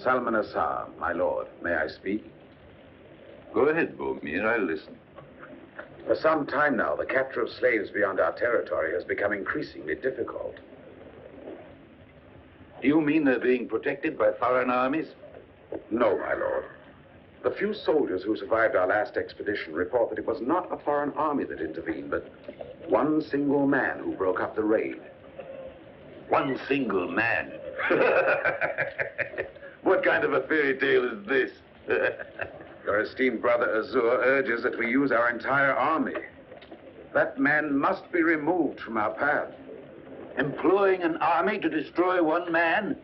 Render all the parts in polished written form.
Salmanasar, my lord. May I speak? Go ahead, Bomir. I'll listen. For some time now, the capture of slaves beyond our territory has become increasingly difficult. You mean they're being protected by foreign armies? No, my lord. The few soldiers who survived our last expedition report that it was not a foreign army that intervened, but one single man who broke up the raid. One single man? What kind of a fairy tale is this? Your esteemed brother Azur urges that we use our entire army. That man must be removed from our path. Employing an army to destroy one man?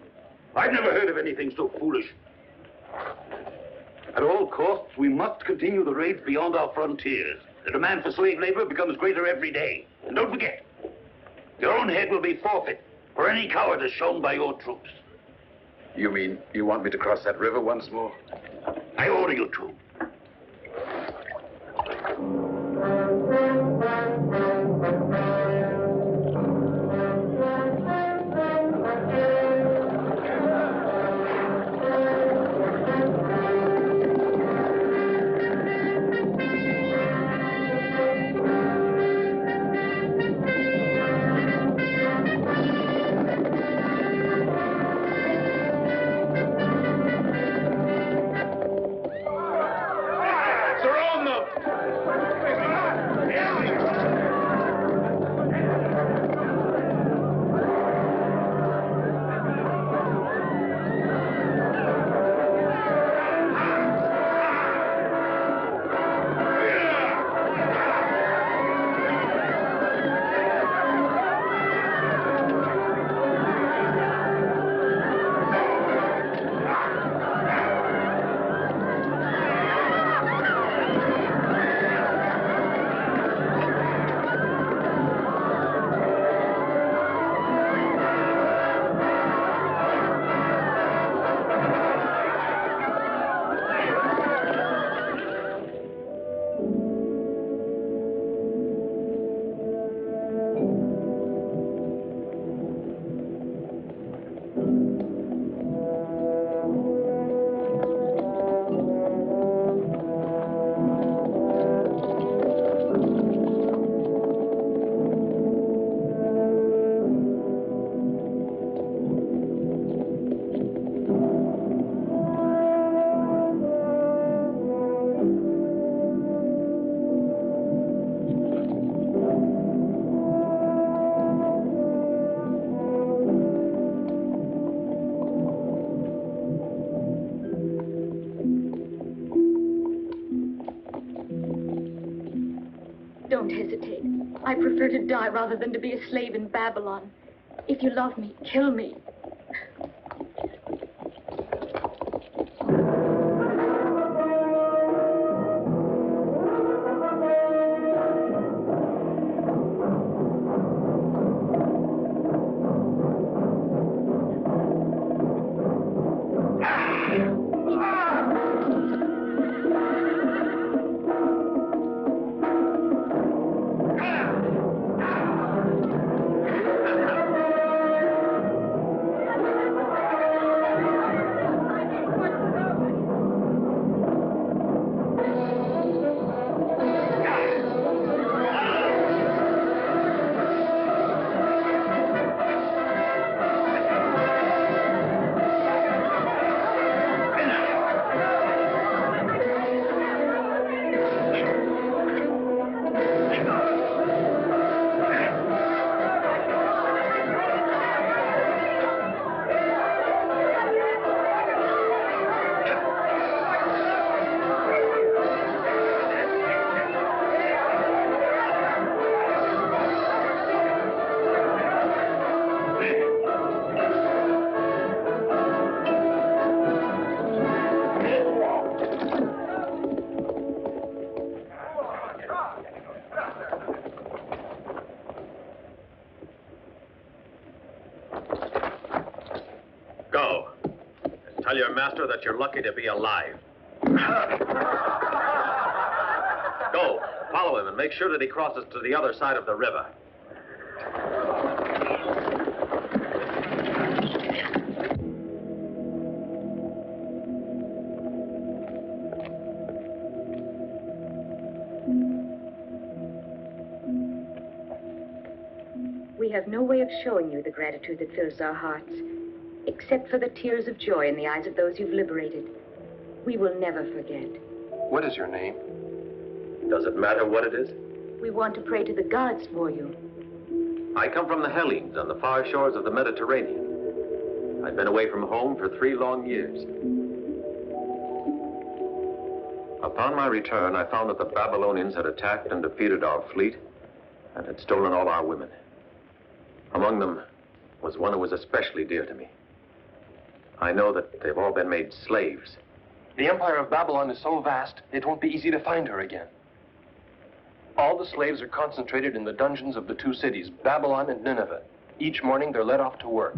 I've never heard of anything so foolish. At all costs, we must continue the raids beyond our frontiers. The demand for slave labor becomes greater every day. And don't forget, your own head will be forfeit for any cowardice shown by your troops. You mean you want me to cross that river once more? I order you to. Don't hesitate. I prefer to die rather than to be a slave in Babylon. If you love me, kill me. Tell your master that you're lucky to be alive. Go, follow him and make sure that he crosses to the other side of the river. we have no way of showing you the gratitude that fills our hearts, except for the tears of joy in the eyes of those you've liberated. We will never forget. What is your name? Does it matter what it is? We want to pray to the gods for you. I come from the Hellenes on the far shores of the Mediterranean. I've been away from home for 3 long years. Upon my return, I found that the Babylonians had attacked and defeated our fleet and had stolen all our women. Among them was one who was especially dear to me. I know that they've all been made slaves. The Empire of Babylon is so vast, it won't be easy to find her again. All the slaves are concentrated in the dungeons of the 2 cities, Babylon and Nineveh. Each morning, they're led off to work.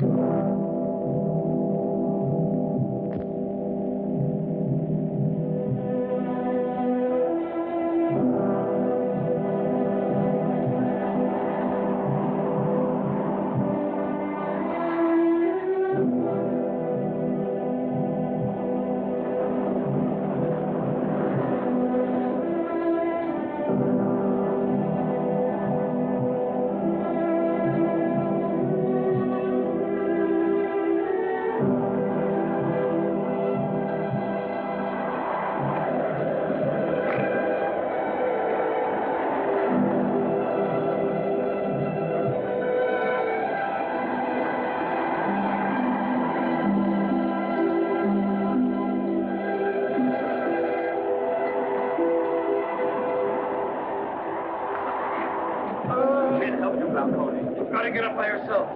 You've got to get up by yourself.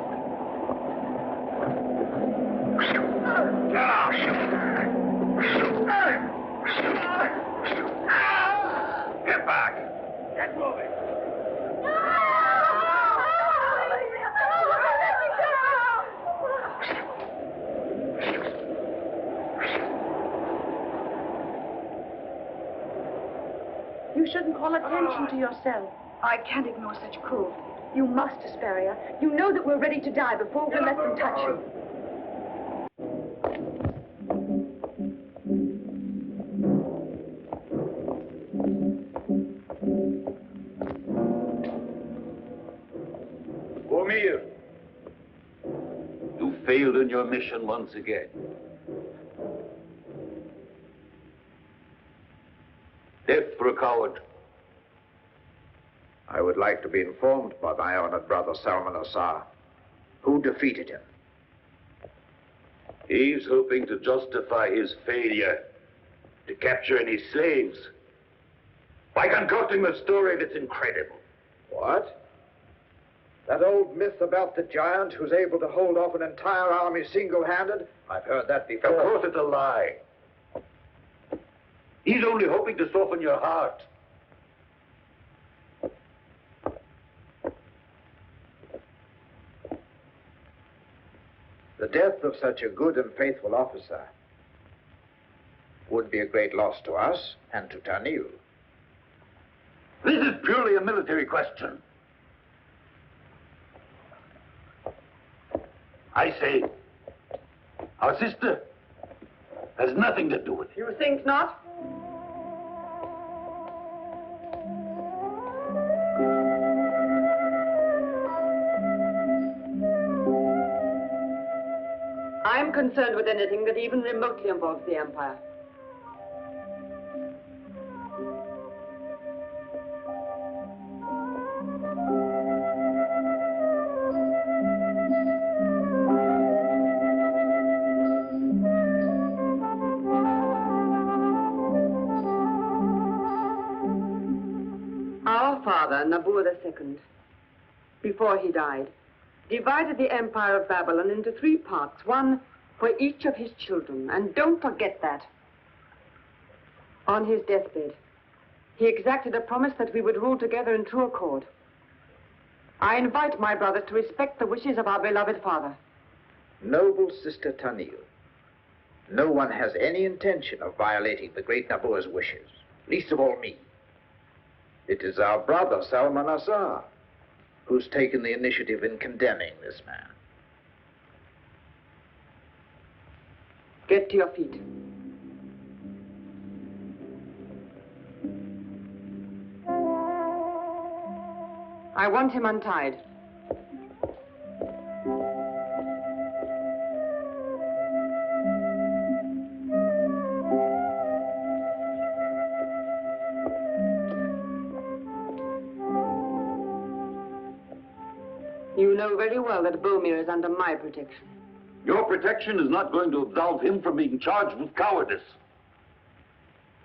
Get back. Get moving. You shouldn't call attention to yourself. I can't ignore such cruelty. You must, Hesperia. You know that we're ready to die before we let them touch you. Boromir, you failed in your mission once again. Death for a coward. I would like to be informed by my honored brother Salmanasar. Who defeated him? He's hoping to justify his failure to capture any slaves by concocting a story that's incredible. What? That old myth about the giant who's able to hold off an entire army single-handed? I've heard that before. Of course it's a lie. He's only hoping to soften your heart. The death of such a good and faithful officer would be a great loss to us and to Tanil. This is purely a military question. I say, our sister has nothing to do with it. You think not? I am concerned with anything that even remotely involves the Empire. Our father, Nabur II, before he died, divided the Empire of Babylon into 3 parts, one for each of his children. And don't forget that. On his deathbed, he exacted a promise that we would rule together in true accord. I invite my brothers to respect the wishes of our beloved father. Noble Sister Tanil, no one has any intention of violating the great Nabur's wishes, least of all me. It is our brother Salmanasar who's taken the initiative in condemning this man. Get to your feet. I want him untied. You know very well that Bomir is under my protection. Your protection is not going to absolve him from being charged with cowardice.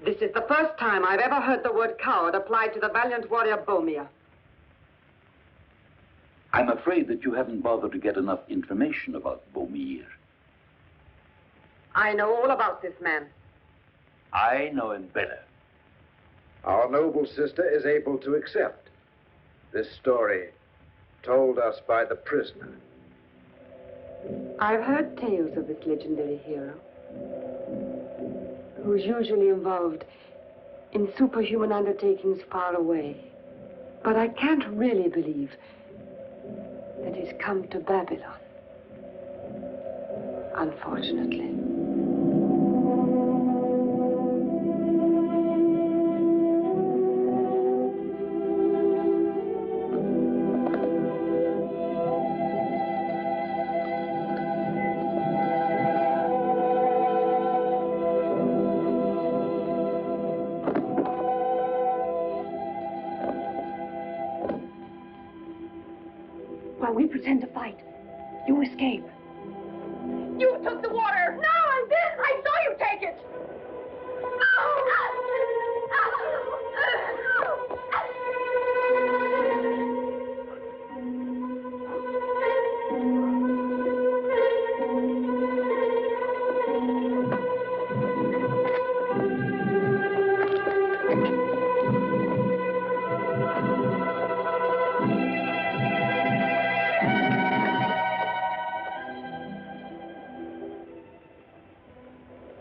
This is the first time I've ever heard the word coward applied to the valiant warrior Bomir. I'm afraid that you haven't bothered to get enough information about Bomir. I know all about this man. I know him better. Our noble sister is able to accept this story told us by the prisoner. I've heard tales of this legendary hero, who's usually involved in superhuman undertakings far away. But I can't really believe that he's come to Babylon, unfortunately. While we pretend to fight, you escape. You took the water! No, I didn't! I saw you take it!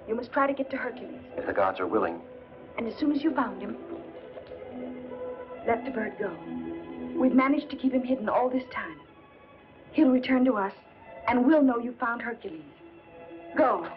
You must try to get to Hercules. If the gods are willing. And as soon as you found him, let the bird go. We've managed to keep him hidden all this time. He'll return to us, and we'll know you found Hercules. Go.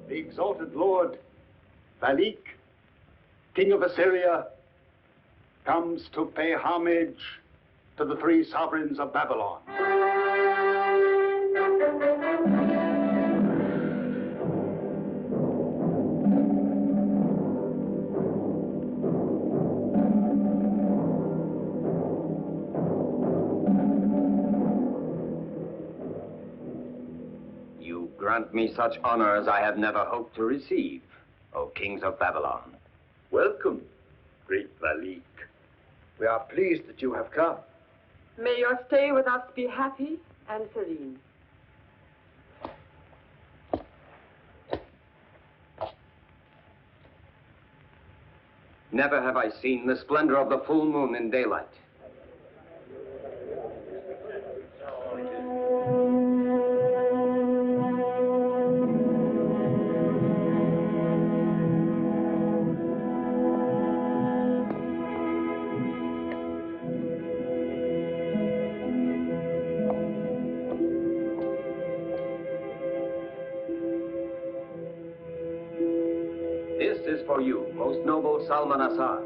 The exalted Lord Valik, King of Assyria, comes to pay homage to the three sovereigns of Babylon. You grant me such honor as I have never hoped to receive, O kings of Babylon. Welcome, great Valik. We are pleased that you have come. May your stay with us be happy and serene. Never have I seen the splendor of the full moon in daylight. This is for you, most noble Salmanasar.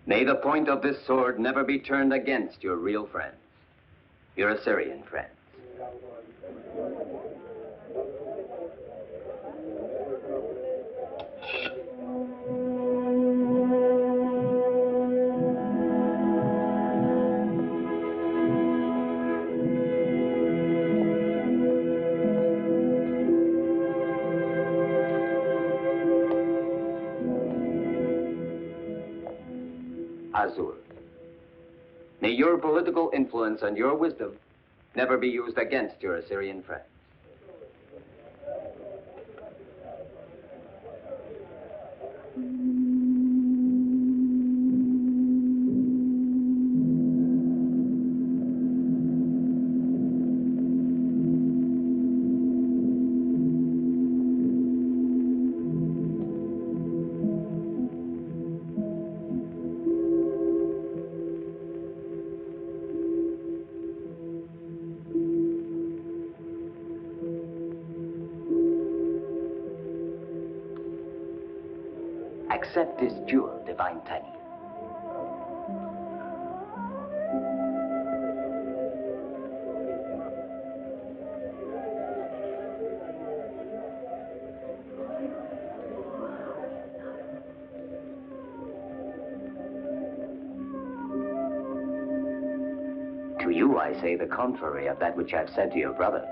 May the point of this sword never be turned against your real friends, your Assyrian friends. Azul. May your political influence and your wisdom never be used against your Assyrian friends. Accept this jewel, divine Tani. To you I say the contrary of that which I have said to your brothers.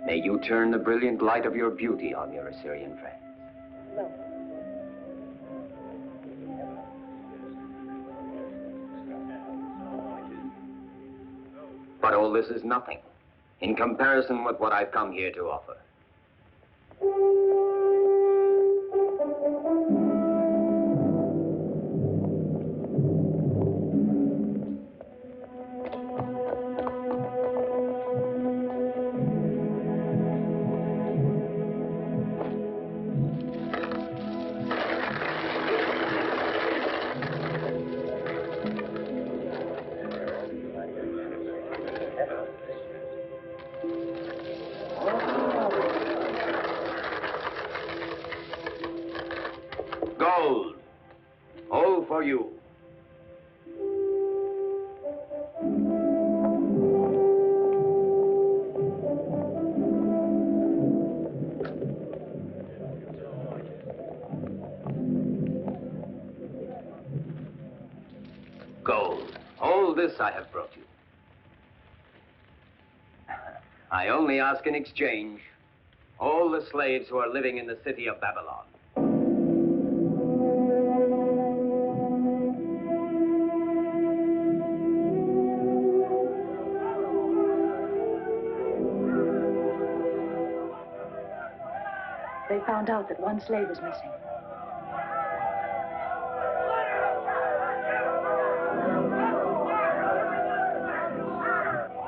May you turn the brilliant light of your beauty on your Assyrian friends. But all this is nothing in comparison with what I've come here to offer. Gold, all for you. Gold, all this I have brought you. I only ask in exchange all the slaves who are living in the city of Babylon. They found out that one slave is missing.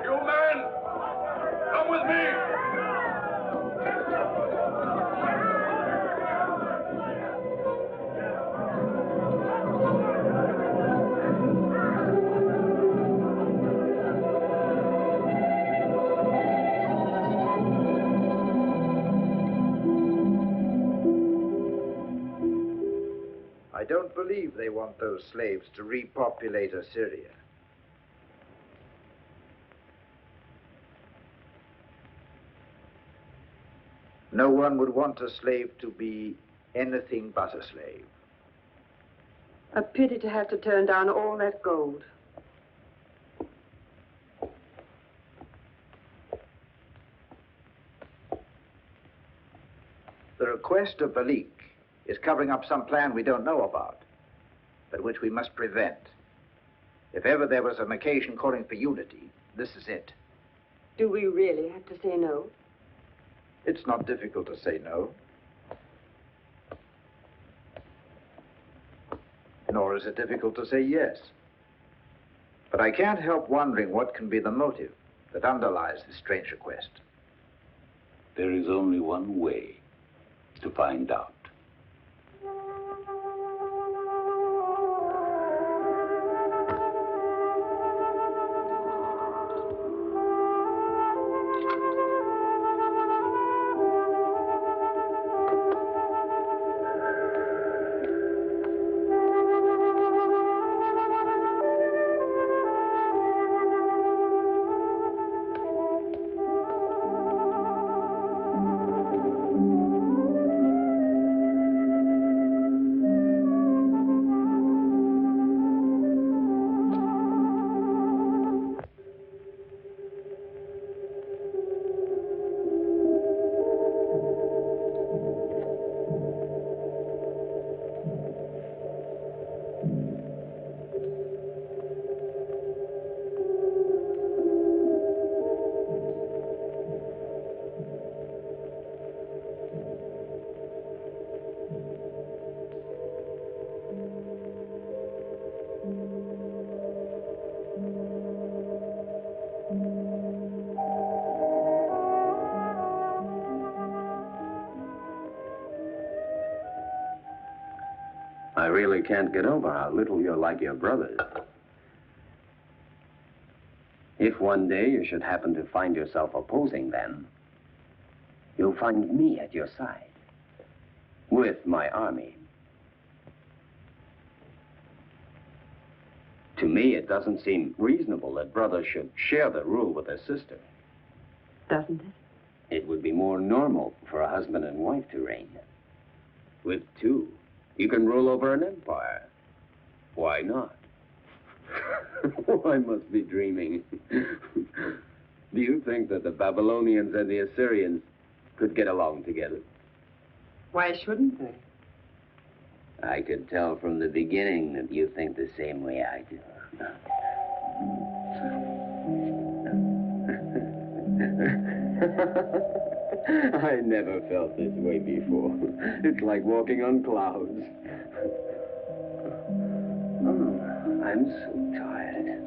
You men, come with me. I don't believe they want those slaves to repopulate Assyria. No one would want a slave to be anything but a slave. A pity to have to turn down all that gold. The request of Balik is covering up some plan we don't know about, but which we must prevent. If ever there was an occasion calling for unity, this is it. Do we really have to say no? It's not difficult to say no. Nor is it difficult to say yes. But I can't help wondering what can be the motive that underlies this strange request. There is only one way to find out. really can't get over how little you're like your brothers. If one day you should happen to find yourself opposing them, you'll find me at your side, with my army. To me, it doesn't seem reasonable that brothers should share the rule with a sister. Doesn't it? It would be more normal for a husband and wife to reign. With two, you can rule over an empire. Why not? Oh, I must be dreaming. Do you think that the Babylonians and the Assyrians could get along together? Why shouldn't they? I could tell from the beginning that you think the same way I do. I never felt this way before. It's like walking on clouds. Oh, I'm so tired.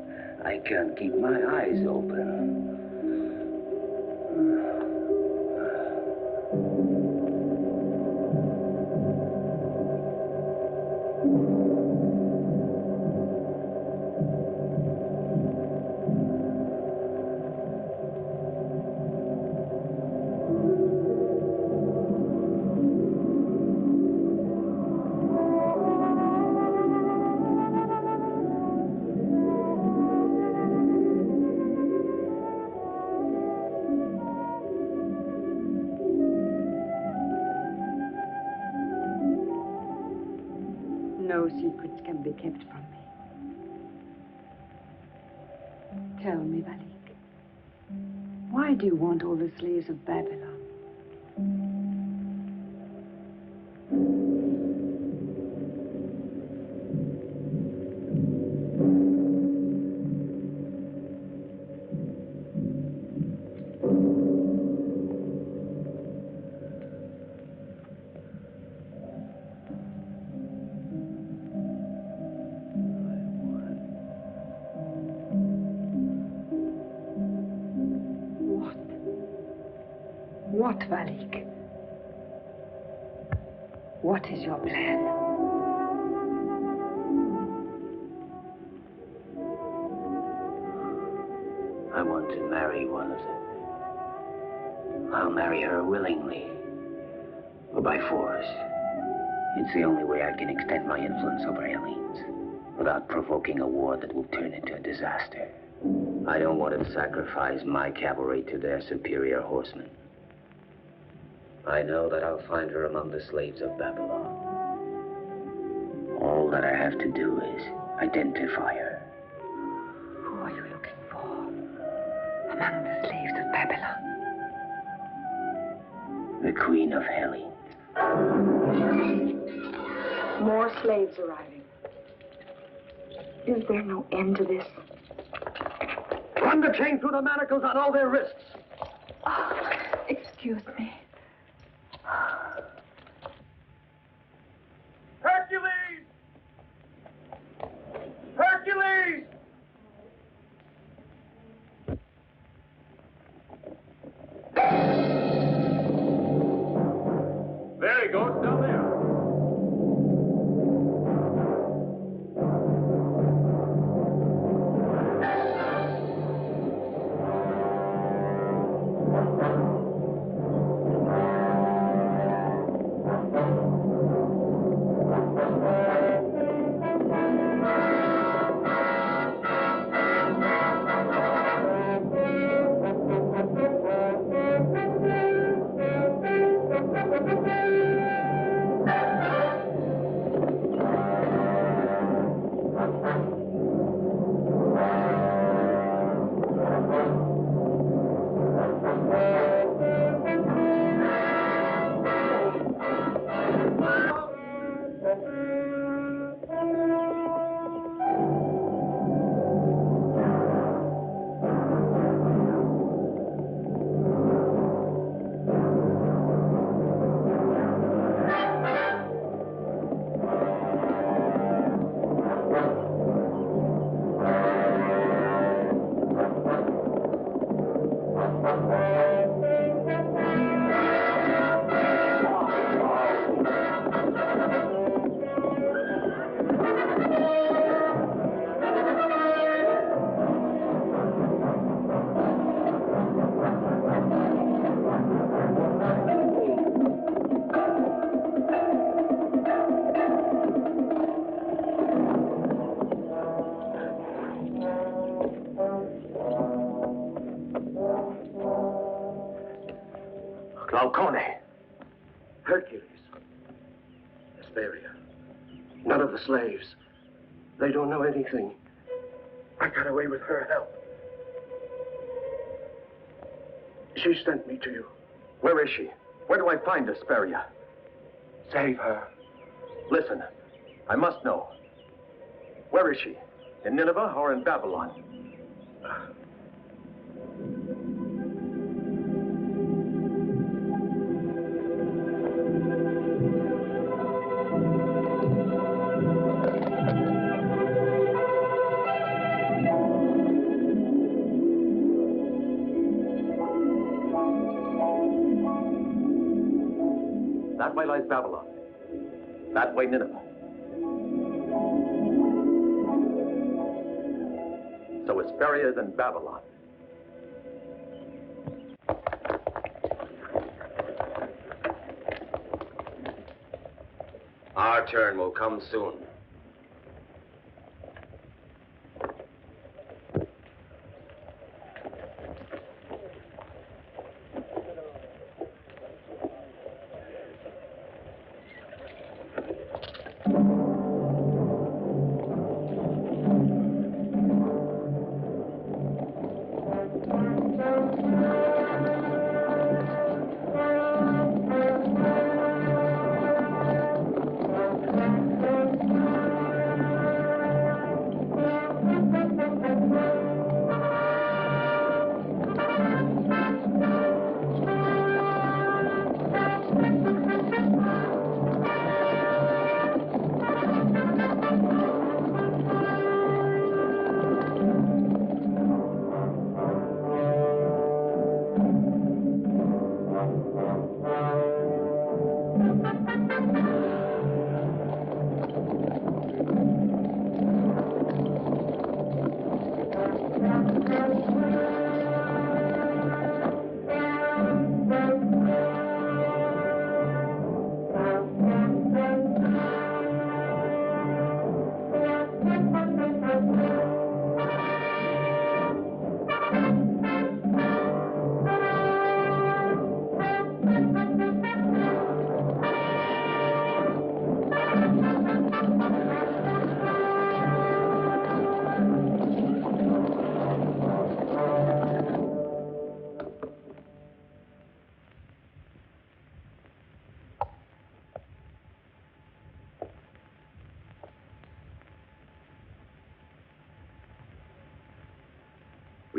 I can't keep my eyes open. No secrets can be kept from me. Tell me, Valik, why do you want all the slaves of Babylon? What, Valik? What is your plan? I want to marry one of them. I'll marry her willingly, or by force. It's the only way I can extend my influence over Hellenes, without provoking a war that will turn into a disaster. I don't want to sacrifice my cavalry to their superior horsemen. I know that I'll find her among the slaves of Babylon. All that I have to do is identify her. Who are you looking for among the slaves of Babylon? The Queen of Helene. More slaves arriving. Is there no end to this? Run the chain through the manacles on all their wrists. Oh, excuse me. Hercules! Hercules! There he goes, down there. Glaucone. Hercules. Hesperia. None of the slaves. They don't know anything. I got away with her help. She sent me to you. Where is she? Where do I find Hesperia? Save her. Listen, I must know. Where is she? In Nineveh or in Babylon? That way lies Babylon. That way Nineveh. So Hesperia is in Babylon. Our turn will come soon.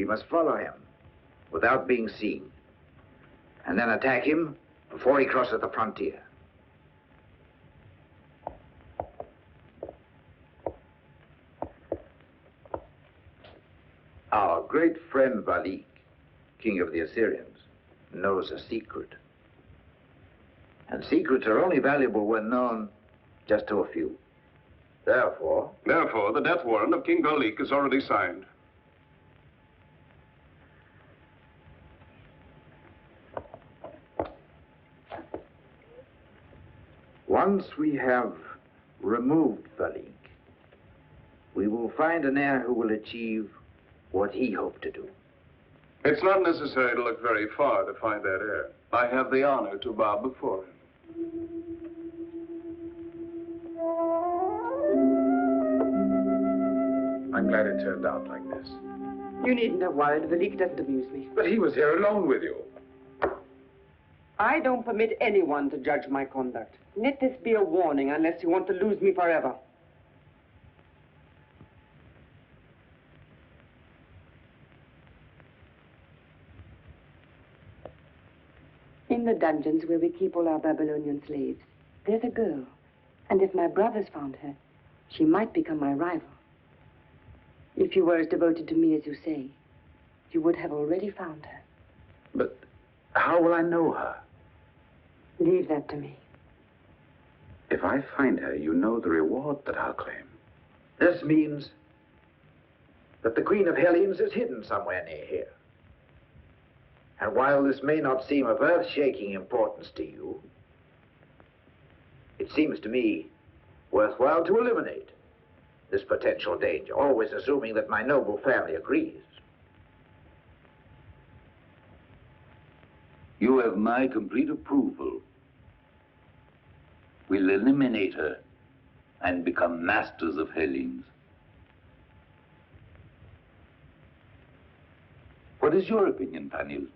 We must follow him without being seen, and then attack him before he crosses the frontier. Our great friend Valik, king of the Assyrians, knows a secret. And secrets are only valuable when known just to a few. Therefore, the death warrant of King Valik is already signed. once we have removed Valik, we will find an heir who will achieve what he hoped to do. It's not necessary to look very far to find that heir. I have the honor to bow before him. I'm glad it turned out like this. You needn't have worried. Valik doesn't amuse me. But he was here alone with you. I don't permit anyone to judge my conduct. Let this be a warning unless you want to lose me forever. In the dungeons where we keep all our Babylonian slaves, there's a girl. And if my brothers found her, she might become my rival. If you were as devoted to me as you say, you would have already found her. But how will I know her? Leave that to me. If I find her, you know the reward that I'll claim. This means that the Queen of Hellenes is hidden somewhere near here. And while this may not seem of earth-shaking importance to you, it seems to me worthwhile to eliminate this potential danger, always assuming that my noble family agrees. You have my complete approval. We'll eliminate her and become masters of Hellenes. What is your opinion, Panil?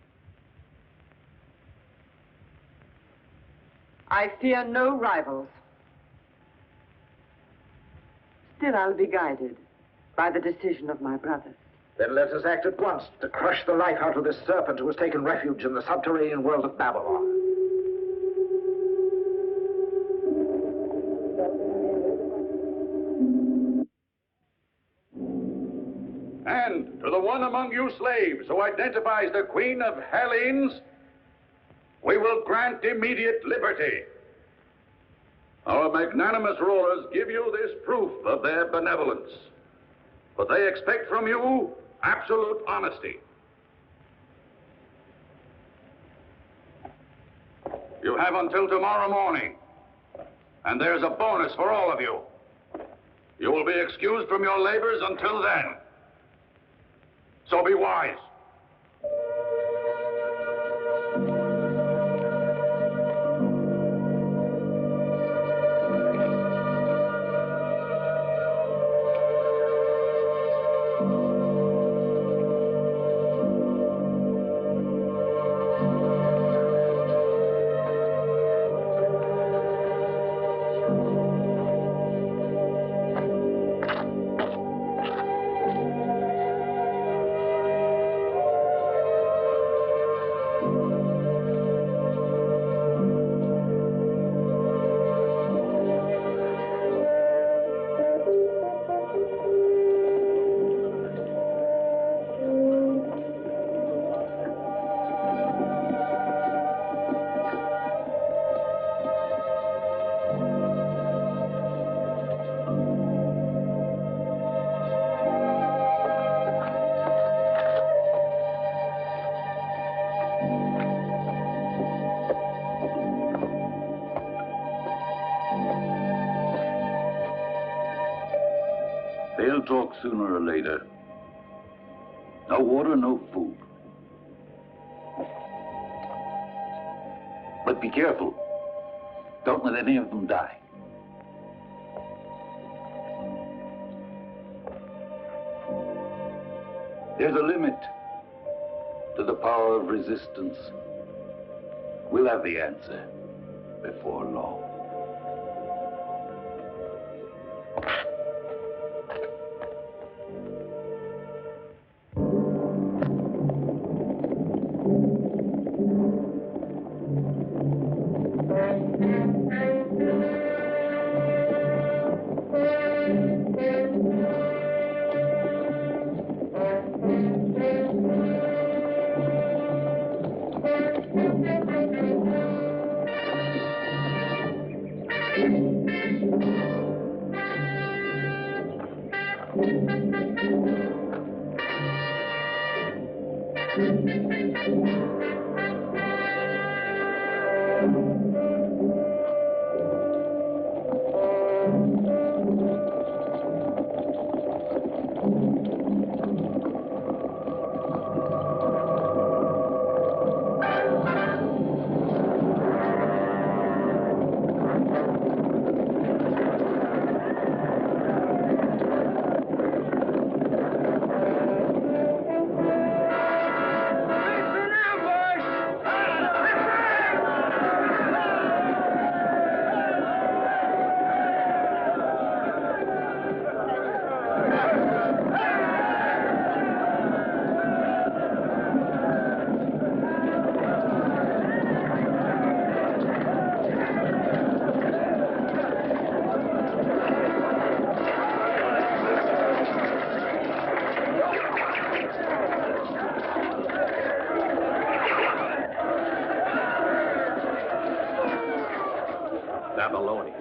I fear no rivals. Still, I'll be guided by the decision of my brothers. Then let us act at once to crush the life out of this serpent who has taken refuge in the subterranean world of Babylon. And to the one among you slaves who identifies the Queen of Hellenes, we will grant immediate liberty. Our magnanimous rulers give you this proof of their benevolence, but they expect from you absolute honesty. You have until tomorrow morning, and there's a bonus for all of you. You will be excused from your labors until then. So be wise. They'll talk sooner or later. No water, no food. But be careful. Don't let any of them die. There's a limit to the power of resistance. We'll have the answer before long. Babylonian.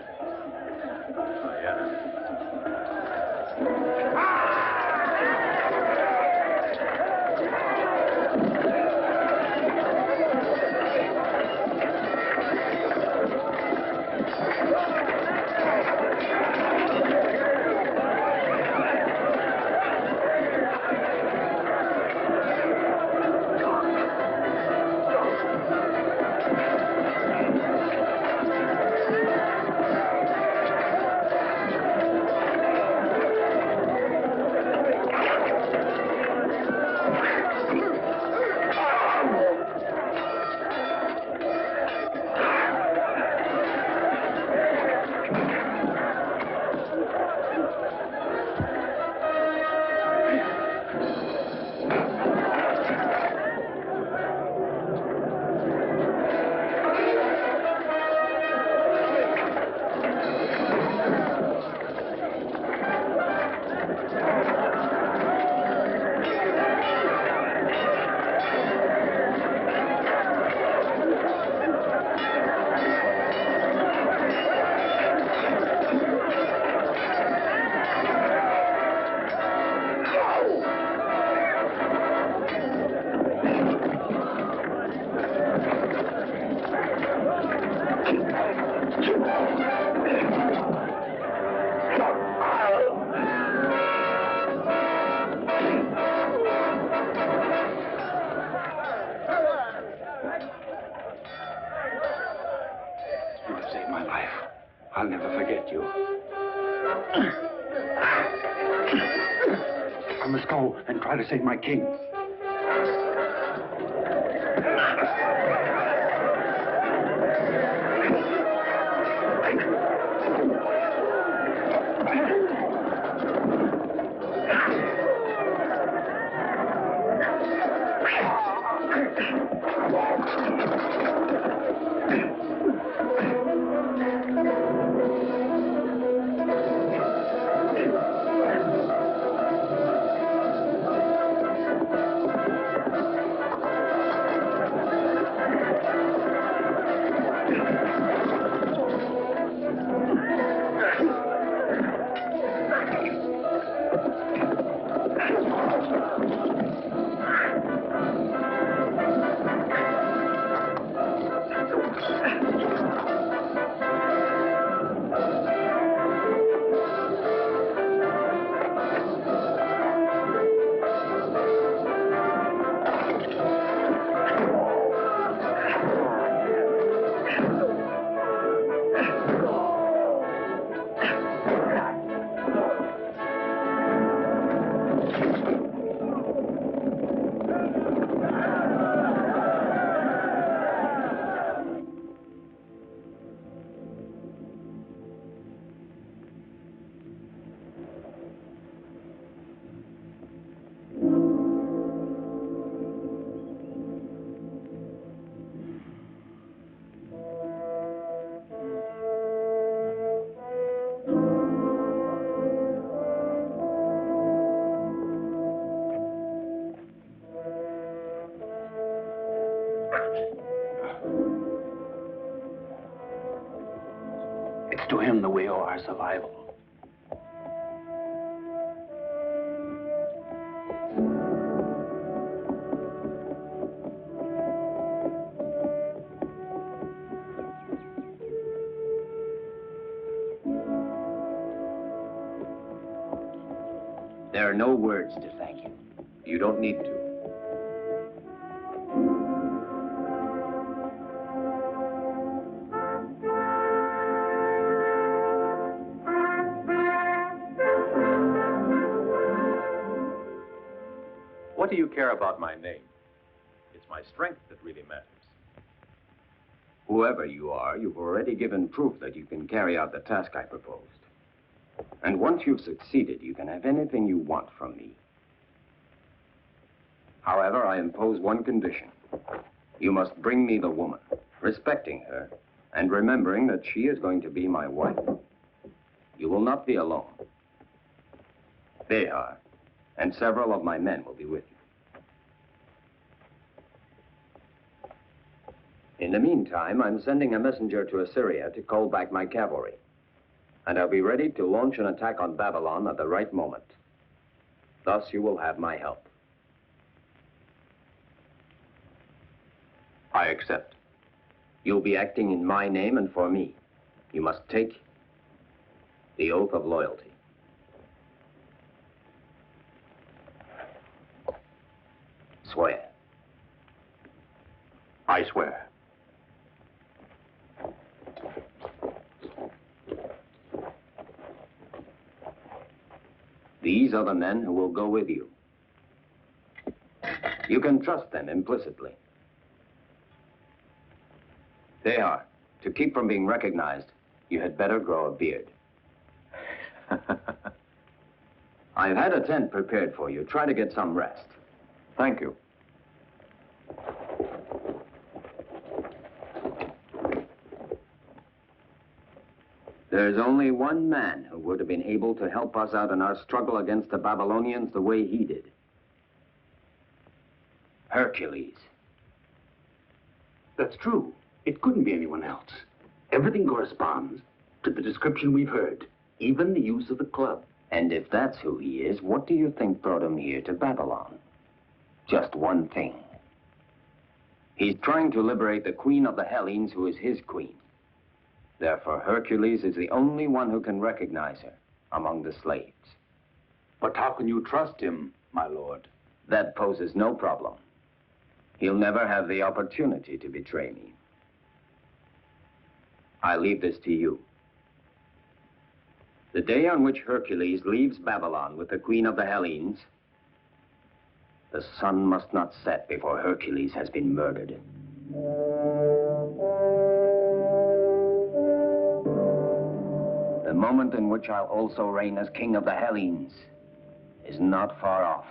I'll never forget you. I must go and try to save my king. It's to him that we owe our survival. There are no words to thank you. You don't need to. What do you care about my name? It's my strength that really matters. Whoever you are, you've already given proof that you can carry out the task I proposed. And once you've succeeded, you can have anything you want from me. However, I impose one condition. You must bring me the woman, respecting her, and remembering that she is going to be my wife. You will not be alone. They are, and several of my men will be with you. In the meantime, I'm sending a messenger to Assyria to call back my cavalry. And I'll be ready to launch an attack on Babylon at the right moment. Thus, you will have my help. I accept. You'll be acting in my name and for me. You must take the oath of loyalty. Swear. I swear. These are the men who will go with you. You can trust them implicitly. They are. To keep from being recognized, you had better grow a beard. I've had a tent prepared for you. Try to get some rest. Thank you. There's only one man who would have been able to help us out in our struggle against the Babylonians the way he did. Hercules. That's true. It couldn't be anyone else. Everything corresponds to the description we've heard, even the use of the club. And if that's who he is, what do you think brought him here to Babylon? Just one thing. He's trying to liberate the queen of the Hellenes, who is his queen. Therefore, Hercules is the only one who can recognize her among the slaves. But how can you trust him, my lord? That poses no problem. He'll never have the opportunity to betray me. I leave this to you. The day on which Hercules leaves Babylon with the Queen of the Hellenes, the sun must not set before Hercules has been murdered. The moment in which I'll also reign as King of the Hellenes is not far off.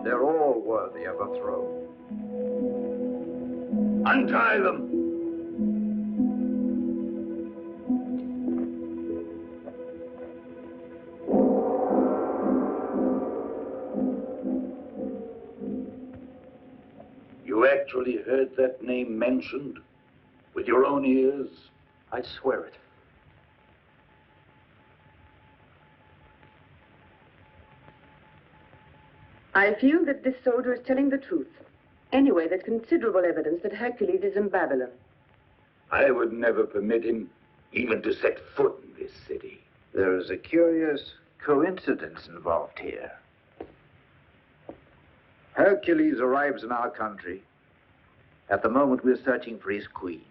They're all worthy of a throne. Untie them! You actually heard that name mentioned? With your own ears? I swear it. I feel that this soldier is telling the truth. Anyway, there's considerable evidence that Hercules is in Babylon. I would never permit him even to set foot in this city. There is a curious coincidence involved here. Hercules arrives in our country at the moment we're searching for his queen.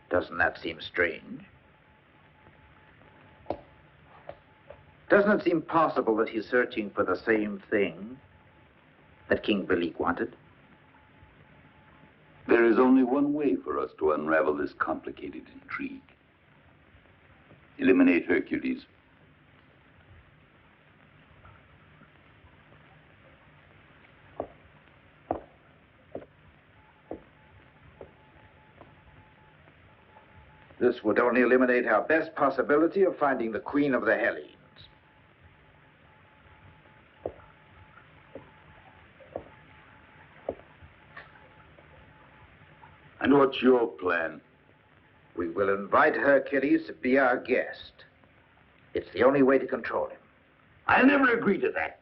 Doesn't that seem strange? Doesn't it seem possible that he's searching for the same thing that King Belik wanted? There is only one way for us to unravel this complicated intrigue. Eliminate Hercules. This would only eliminate our best possibility of finding the Queen of the Hellenes. And what's your plan? We will invite Hercules to be our guest. It's the only way to control him. I'll never agree to that.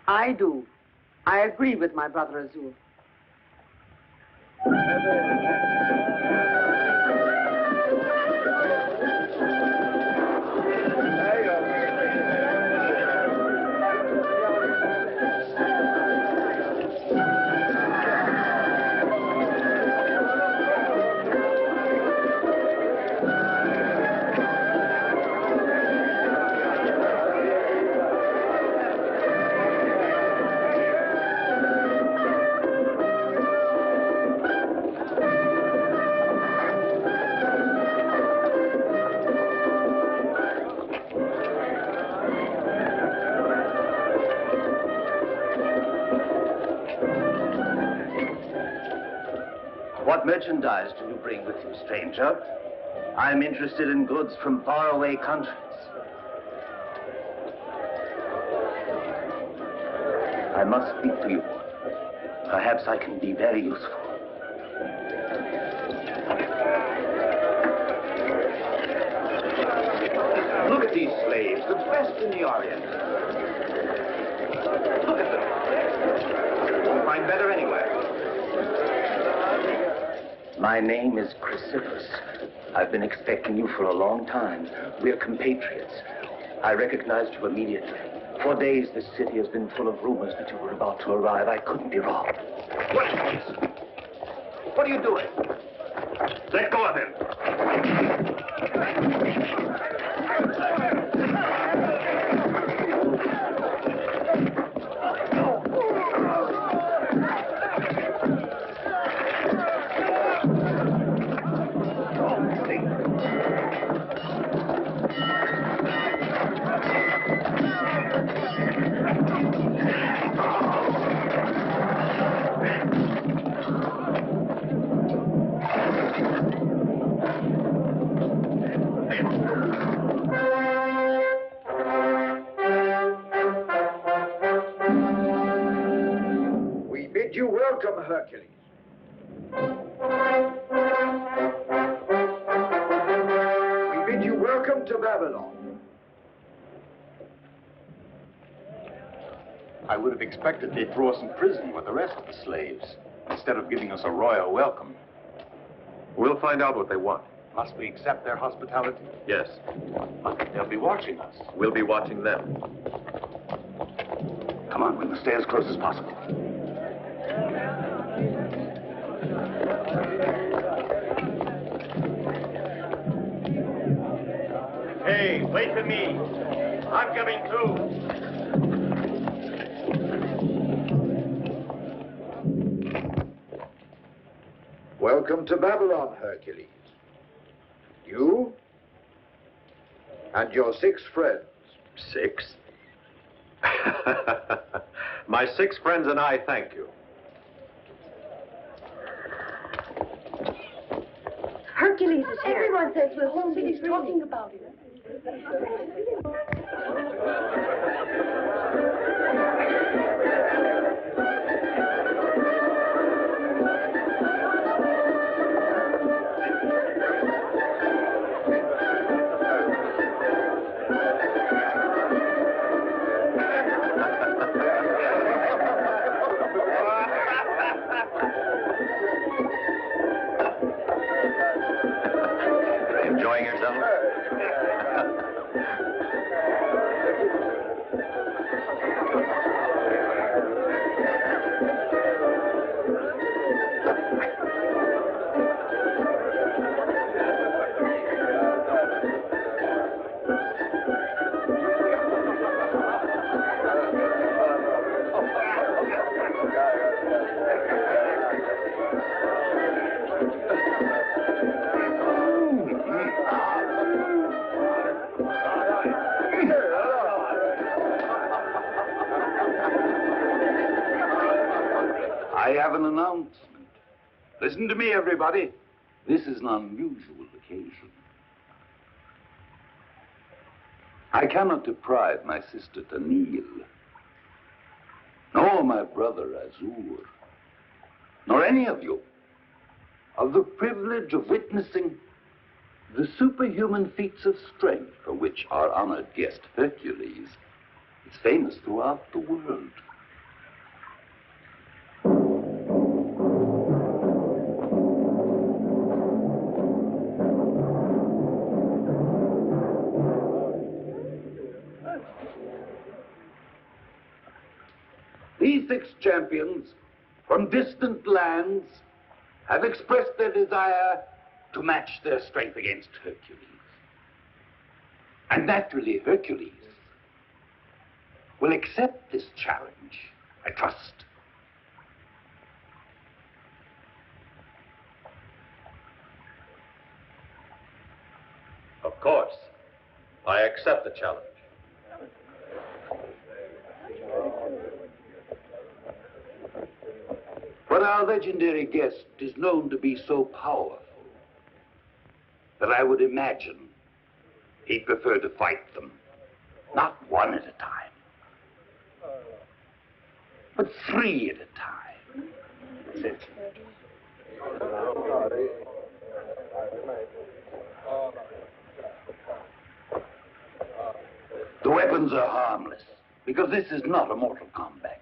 I do. I agree with my brother Azul. What merchandise do you bring with you, stranger? I'm interested in goods from faraway countries. I must speak to you. Perhaps I can be very useful. Look at these slaves, the best in the Orient. Look at them. You'll find better anywhere. My name is Chrysippus. I've been expecting you for a long time. We're compatriots. I recognized you immediately. For days, this city has been full of rumors that you were about to arrive. I couldn't be wrong. What is this? What are you doing? Let go of him. We bid you welcome, Hercules. We bid you welcome to Babylon. I would have expected they'd throw us in prison with the rest of the slaves, instead of giving us a royal welcome. We'll find out what they want. Must we accept their hospitality? Yes. But they'll be watching us. We'll be watching them. Come on, we must stay as close as possible. Hey, wait for me. I'm coming too. Welcome to Babylon, Hercules. You and your 6 friends. 6? My 6 friends and I thank you. Hercules is here. Everyone says we're home. He's talking about it. Enjoying yourself? I have an announcement. Listen to me, everybody. This is an unusual occasion. I cannot deprive my sister Tanil, nor my brother Azur, nor any of you, of the privilege of witnessing the superhuman feats of strength for which our honored guest Hercules is famous throughout the world. These 6 champions from distant lands have expressed their desire to match their strength against Hercules. And naturally, Hercules will accept this challenge, I trust. Of course. I accept the challenge. But our legendary guest is known to be so powerful that I would imagine he'd prefer to fight them, not one at a time, but three at a time. That's it. The weapons are harmless, because this is not a mortal combat.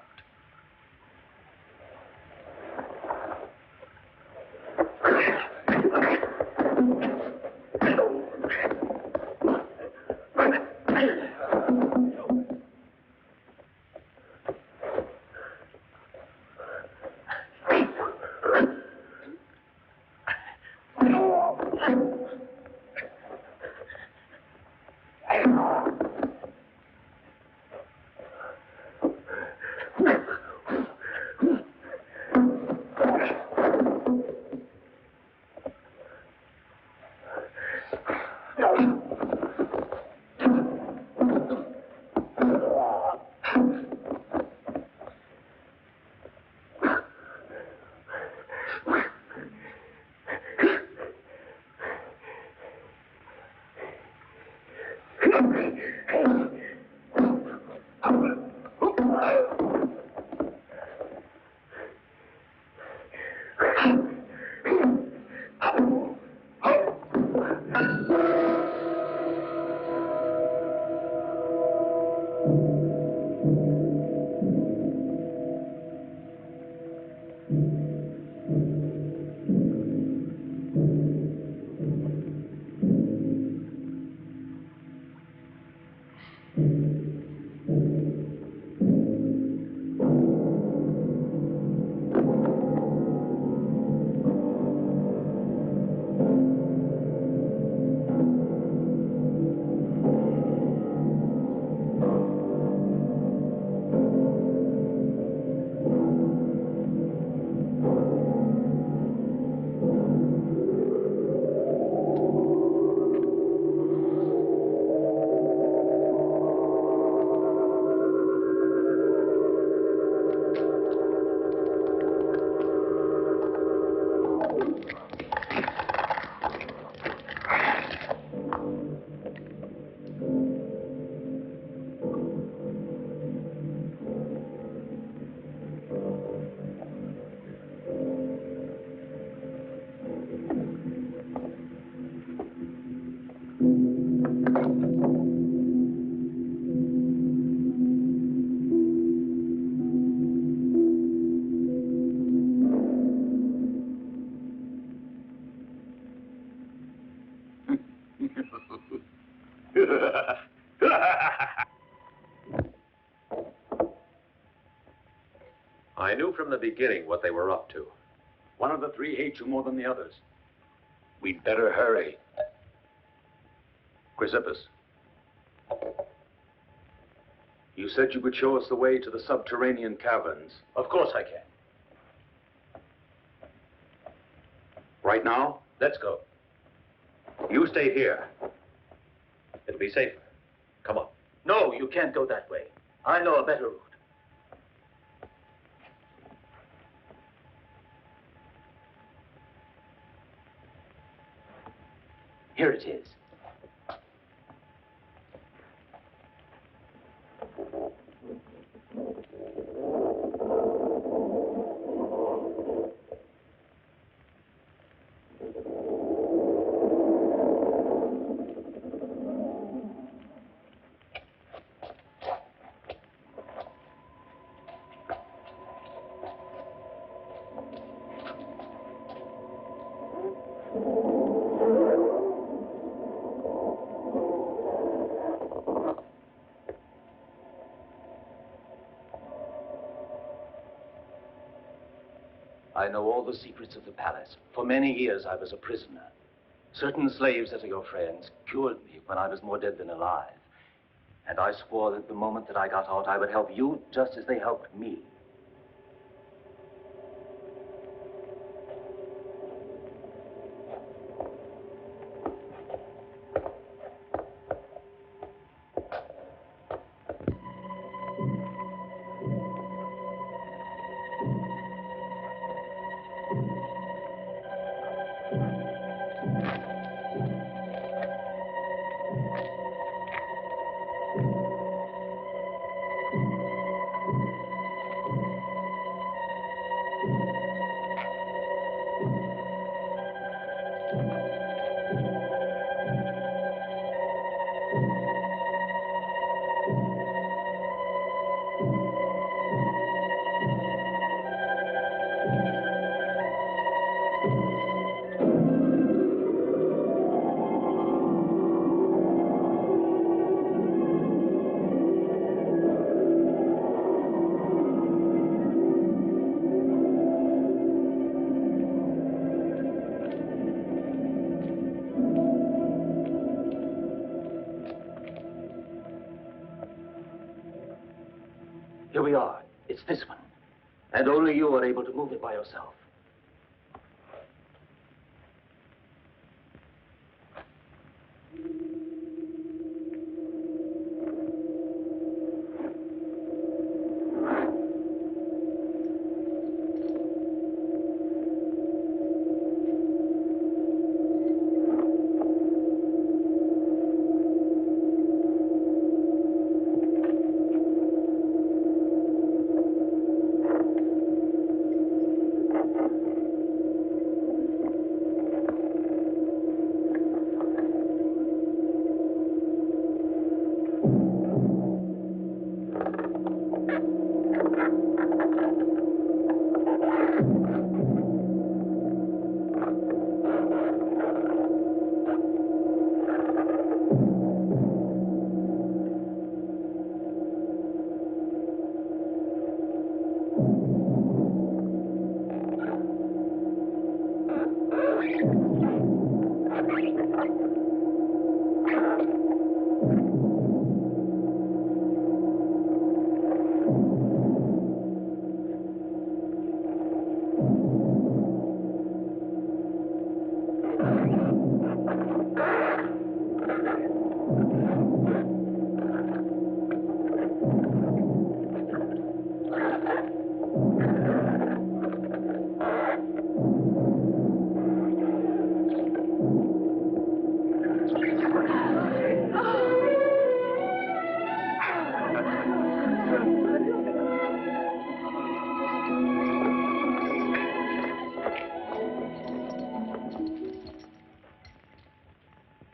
I knew from the beginning what they were up to. One of the three hates you more than the others. We'd better hurry. Chrysippus, you said you could show us the way to the subterranean caverns. Of course I can. Right now? Let's go. You stay here. It'll be safer. Come on. No, you can't go that way. I know a better route. Here it is. I know all the secrets of the palace. For many years, I was a prisoner. Certain slaves that are your friends cured me when I was more dead than alive. And I swore that the moment that I got out, I would help you just as they helped me. we are. It's this one. And only you are able to move it by yourself.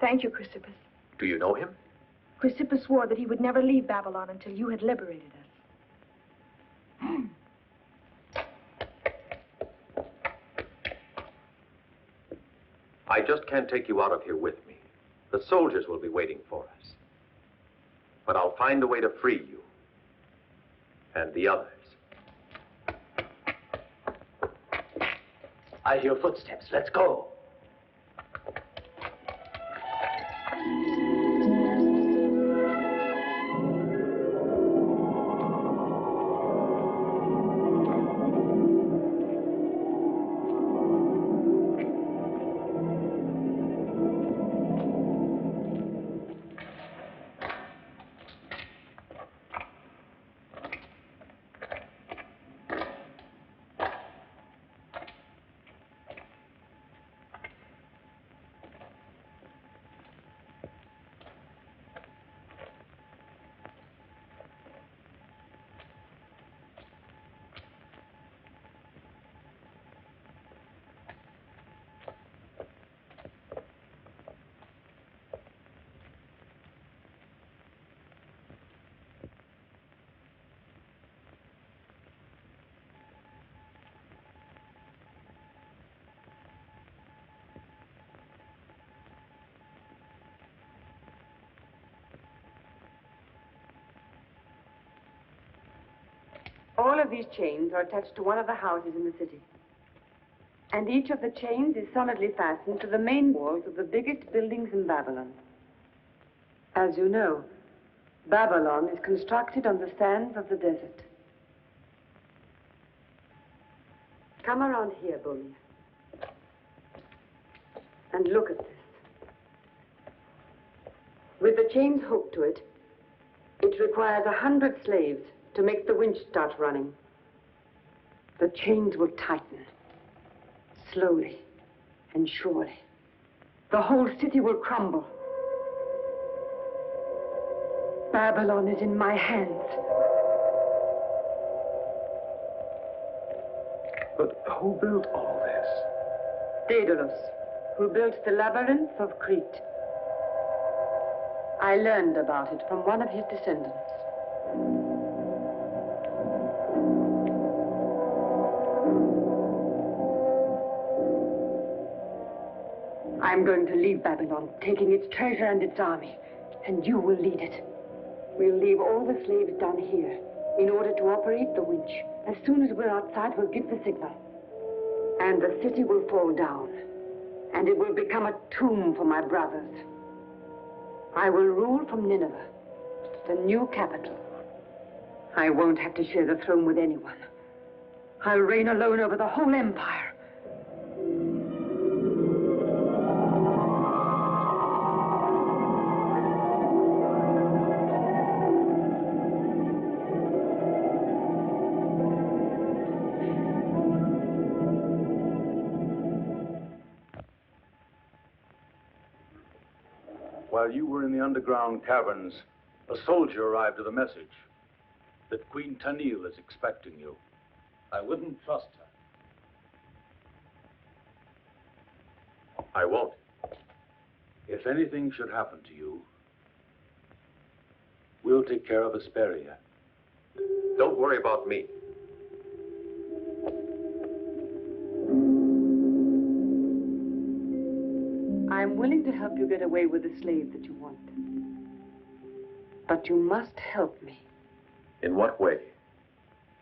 Thank you, Chrysippus. Do you know him? Chrysippus swore that he would never leave Babylon until you had liberated us. I just can't take you out of here with me. The soldiers will be waiting for us. But I'll find a way to free you. And the others. I hear footsteps. Let's go. All of these chains are attached to one of the houses in the city. And each of the chains is solidly fastened to the main walls of the biggest buildings in Babylon. As you know, Babylon is constructed on the sands of the desert. Come around here, Bully, and look at this. With the chains hooked to it, it requires 100 slaves to make the winch start running. The chains will tighten, slowly and surely. The whole city will crumble. Babylon is in my hands. But who built all this? Daedalus, who built the labyrinth of Crete. I learned about it from one of his descendants. I'm going to leave Babylon, taking its treasure and its army, and you will lead it. We'll leave all the slaves down here in order to operate the winch. As soon as we're outside, we'll give the signal. And the city will fall down, and it will become a tomb for my brothers. I will rule from Nineveh, the new capital. I won't have to share the throne with anyone. I'll reign alone over the whole empire. While you were in the underground caverns, a soldier arrived with a message that Queen Tanil is expecting you. I wouldn't trust her. I won't. If anything should happen to you, we'll take care of Asperia. Don't worry about me. I'm willing to help you get away with the slave that you want. But you must help me. In what way?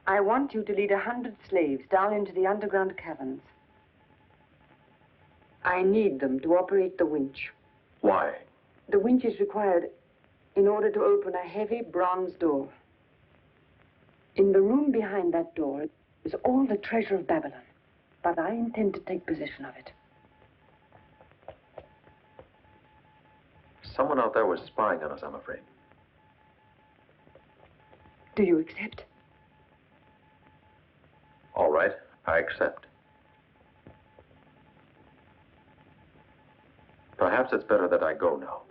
I want you to lead 100 slaves down into the underground caverns. I need them to operate the winch. Why? The winch is required in order to open a heavy bronze door. In the room behind that door is all the treasure of Babylon, but I intend to take possession of it. Someone out there was spying on us, I'm afraid. Do you accept? All right, I accept. Perhaps it's better that I go now.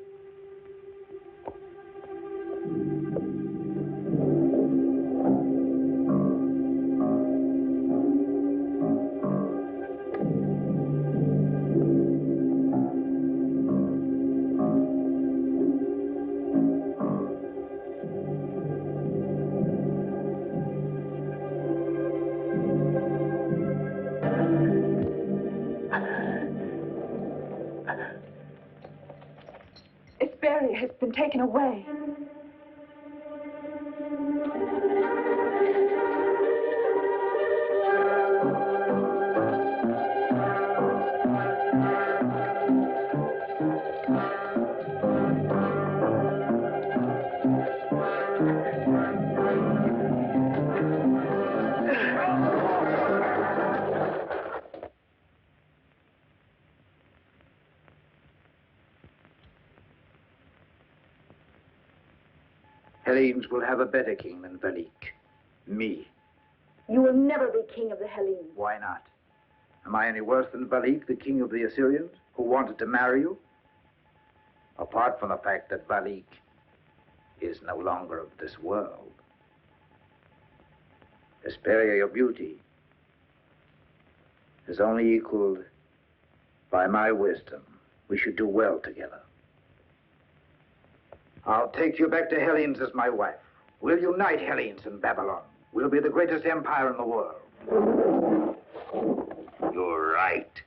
Asperia has been taken away. Hellenes will have a better king than Valik. Me. You will never be king of the Hellenes. Why not? Am I any worse than Valik, the king of the Assyrians, who wanted to marry you? Apart from the fact that Valik is no longer of this world. Asperia, your beauty is only equaled by my wisdom. We should do well together. I'll take you back to Hellenes as my wife. We'll unite Hellenes and Babylon. We'll be the greatest empire in the world. You're right.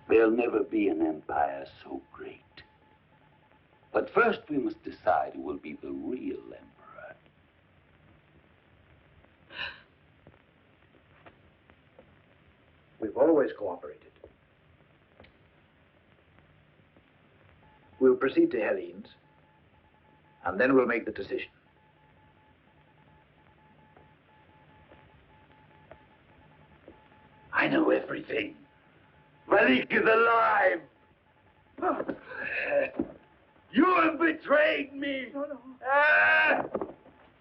There'll never be an empire so great. But first we must decide who will be the real emperor. We've always cooperated. We'll proceed to Hellenes, and then we'll make the decision. I know everything. Valik is alive. You have betrayed me. No.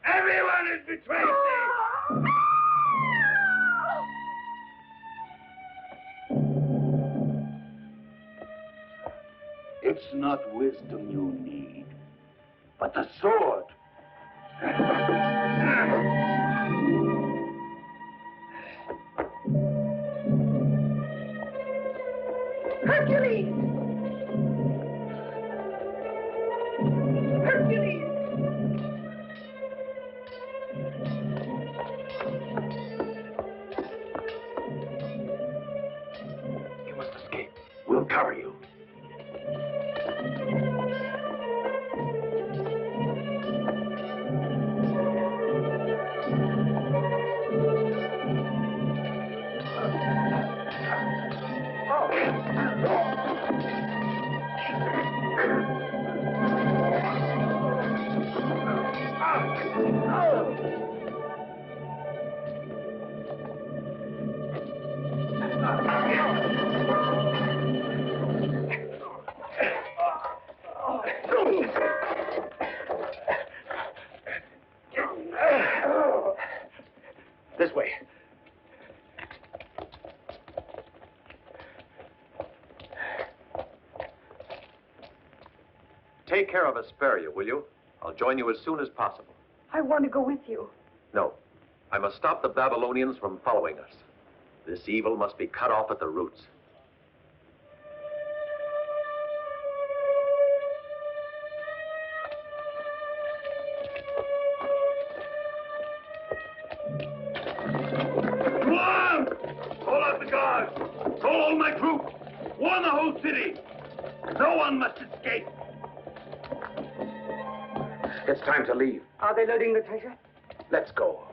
Everyone has betrayed me. It's not wisdom you need, but the sword. Hercules! Hercules! You must escape. We'll cover you. take care of Asperia, will you? I'll join you as soon as possible. I want to go with you. No. I must stop the Babylonians from following us. This evil must be cut off at the roots. Come on! Call out the guards! Call all my troops! Warn the whole city! No one must escape! It's time to leave. Are they loading the treasure? Let's go.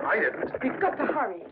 I didn't. We've got to hurry.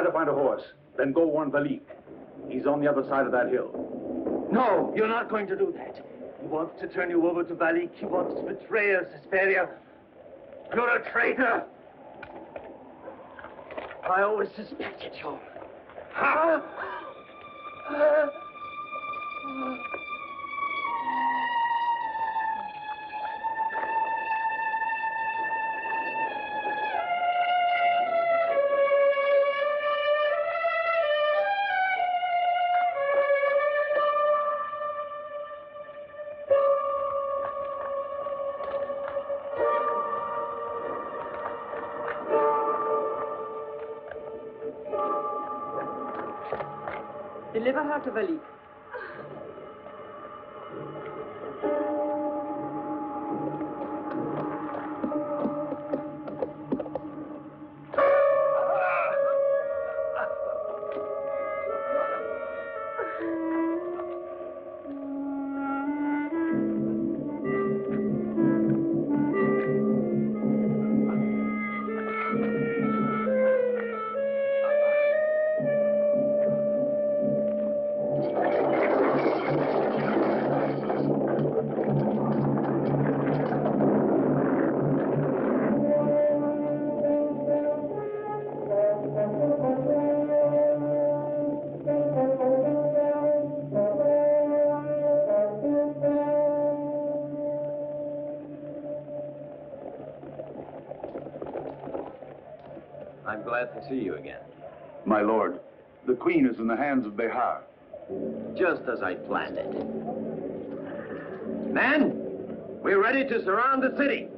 Try to find a horse. Then go warn Valik. He's on the other side of that hill. No, you're not going to do that. He wants to turn you over to Valik. He wants to betray us, Hesperia. You're a traitor. I always suspected you. Huh? Deliver her to Valik. I'm glad to see you again. My lord, the queen is in the hands of Behar. Just as I planned it. Men, we're ready to surround the city.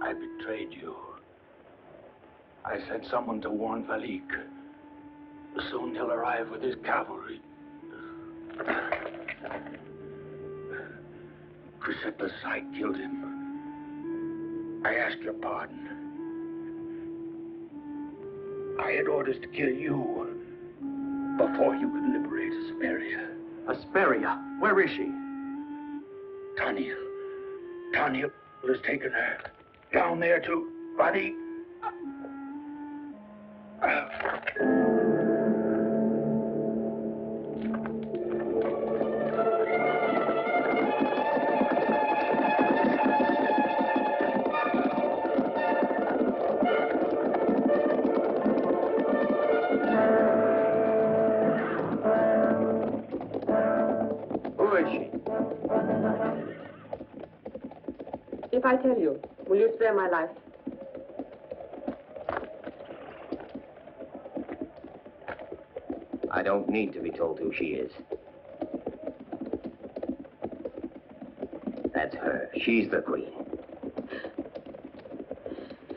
I betrayed you. I sent someone to warn Valik. Soon he'll arrive with his cavalry. Chrysippus, I killed him. I ask your pardon. I had orders to kill you before you could liberate Hesperia. Hesperia? Where is she? Tanya has taken her down there to Valik. Who is she? If I tell you, will you spare my life? I don't need to be told who she is. That's her. She's the queen.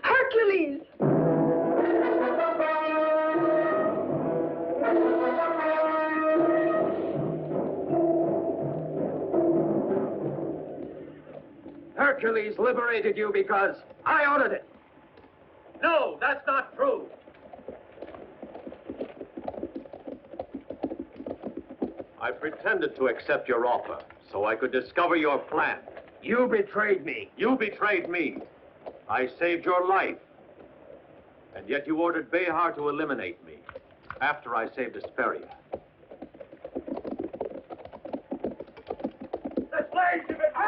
Hercules! Hercules liberated you because I ordered it. No, that's not true. I pretended to accept your offer so I could discover your plan. You betrayed me. You betrayed me. I saved your life. And yet you ordered Behar to eliminate me after I saved Asperia. The slaves have been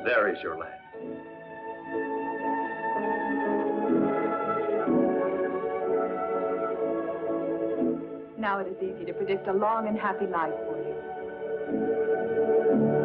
There is your land. Now it is easy to predict a long and happy life for you.